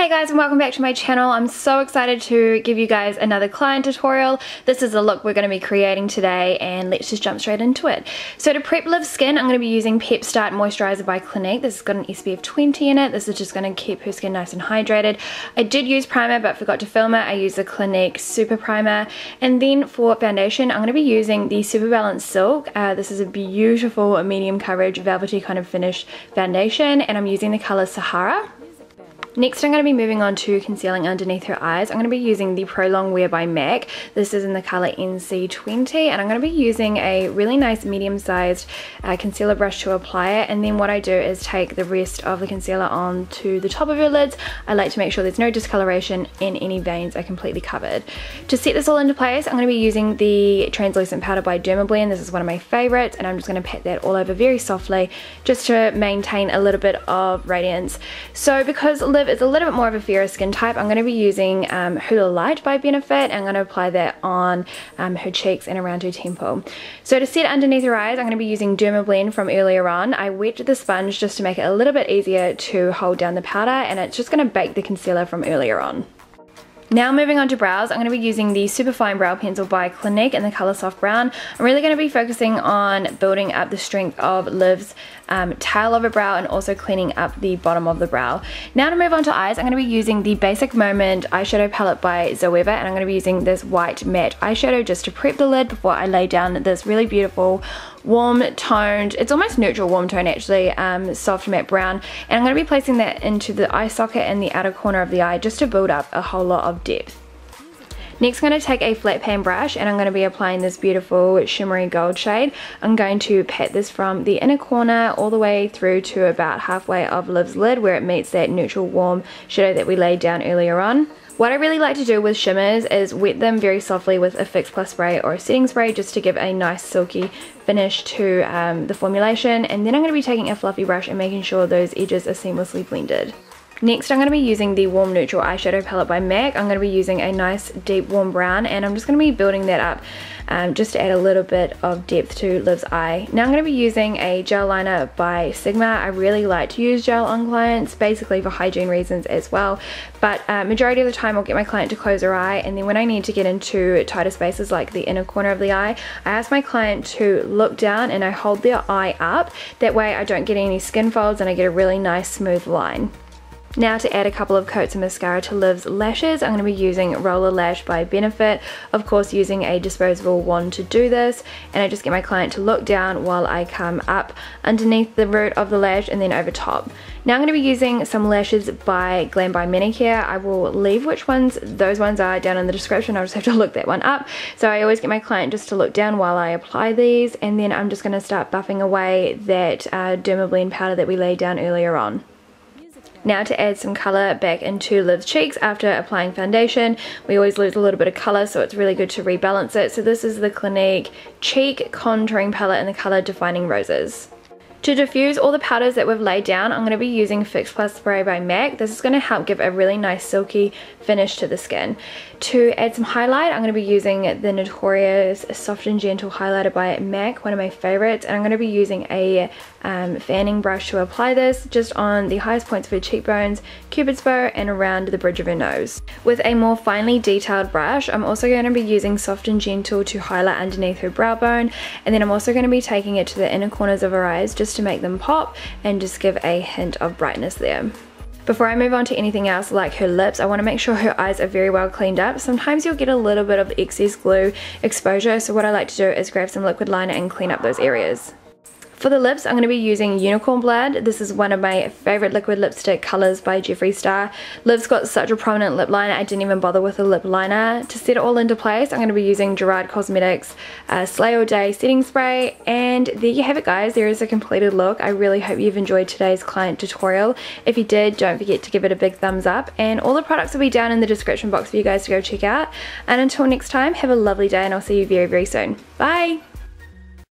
Hey guys, and welcome back to my channel. I'm so excited to give you guys another client tutorial. This is the look we're going to be creating today, and let's just jump straight into it. So to prep Liv's skin, I'm going to be using Pep Start Moisturiser by Clinique. This has got an SPF 20 in it. This is just going to keep her skin nice and hydrated. I did use primer but forgot to film it. I used the Clinique Super Primer. And then for foundation, I'm going to be using the Super Balanced Silk. This is a beautiful medium coverage, velvety kind of finish foundation, and I'm using the colour Sahara. Next, I'm going to be moving on to concealing underneath her eyes. I'm going to be using the Prolongwear by MAC. This is in the colour NC20, and I'm going to be using a really nice medium-sized concealer brush to apply it. And then what I do is take the rest of the concealer onto the top of her lids. I like to make sure there's no discoloration and any veins are completely covered. To set this all into place, I'm going to be using the translucent powder by Dermablend. This is one of my favourites, and I'm just going to pat that all over very softly just to maintain a little bit of radiance. So because Liv is a little bit more of a fairer skin type, I'm going to be using HOOLA LITE by Benefit. I'm going to apply that on her cheeks and around her temple. So to set underneath her eyes, I'm going to be using Dermablend from earlier on. I wet the sponge just to make it a little bit easier to hold down the powder, and it's just going to bake the concealer from earlier on. Now moving on to brows, I'm going to be using the Superfine Brow Pencil by Clinique in the colour Soft Brown. I'm really going to be focusing on building up the strength of Liv's tail of her brow and also cleaning up the bottom of the brow. Now to move on to eyes, I'm going to be using the Basic Moment eyeshadow palette by Zoeva, and I'm going to be using this white matte eyeshadow just to prep the lid before I lay down this really beautiful warm toned, it's almost neutral warm tone actually, soft matte brown, and I'm going to be placing that into the eye socket in the outer corner of the eye just to build up a whole lot of depth. Next, I'm going to take a flat pan brush and I'm going to be applying this beautiful shimmery gold shade. I'm going to pat this from the inner corner all the way through to about halfway of Liv's lid where it meets that neutral warm shadow that we laid down earlier on. What I really like to do with shimmers is wet them very softly with a Fix Plus spray or a setting spray just to give a nice silky finish to the formulation, and then I'm going to be taking a fluffy brush and making sure those edges are seamlessly blended. Next, I'm going to be using the Warm Neutral eyeshadow palette by MAC. I'm going to be using a nice deep warm brown, and I'm just going to be building that up just to add a little bit of depth to Liv's eye. Now I'm going to be using a gel liner by Sigma. I really like to use gel on clients, basically for hygiene reasons as well, but majority of the time I'll get my client to close her eye, and then when I need to get into tighter spaces like the inner corner of the eye, I ask my client to look down and I hold their eye up. That way I don't get any skin folds and I get a really nice smooth line. Now to add a couple of coats of mascara to Liv's lashes, I'm going to be using Roller Lash by Benefit, of course using a disposable wand to do this, and I just get my client to look down while I come up underneath the root of the lash and then over top. Now I'm going to be using some lashes by Glam by Manicare. I will leave which ones those ones are down in the description. I'll just have to look that one up. So I always get my client just to look down while I apply these, and then I'm just going to start buffing away that Dermablend powder that we laid down earlier on. Now to add some colour back into Liv's cheeks after applying foundation. We always lose a little bit of colour, so it's really good to rebalance it. So this is the Clinique Cheek Contouring Palette in the colour Defining Roses. To diffuse all the powders that we've laid down, I'm going to be using Fix Plus Spray by MAC. This is going to help give a really nice silky finish to the skin. To add some highlight, I'm going to be using the Notorious Soft and Gentle Highlighter by MAC, one of my favourites, and I'm going to be using a fanning brush to apply this just on the highest points of her cheekbones, cupid's bow, and around the bridge of her nose. With a more finely detailed brush, I'm also going to be using Soft and Gentle to highlight underneath her brow bone, and then I'm also going to be taking it to the inner corners of her eyes just to make them pop and just give a hint of brightness there. Before I move on to anything else like her lips, I want to make sure her eyes are very well cleaned up. Sometimes you'll get a little bit of excess glue exposure, so what I like to do is grab some liquid liner and clean up those areas. For the lips, I'm going to be using Unicorn Blood. This is one of my favourite liquid lipstick colours by Jeffree Star. Liv's got such a prominent lip liner, I didn't even bother with a lip liner. To set it all into place, I'm going to be using Gerard Cosmetics Slay All Day Setting Spray. And there you have it guys, there is a completed look. I really hope you've enjoyed today's client tutorial. If you did, don't forget to give it a big thumbs up. And all the products will be down in the description box for you guys to go check out. And until next time, have a lovely day and I'll see you very, very soon. Bye!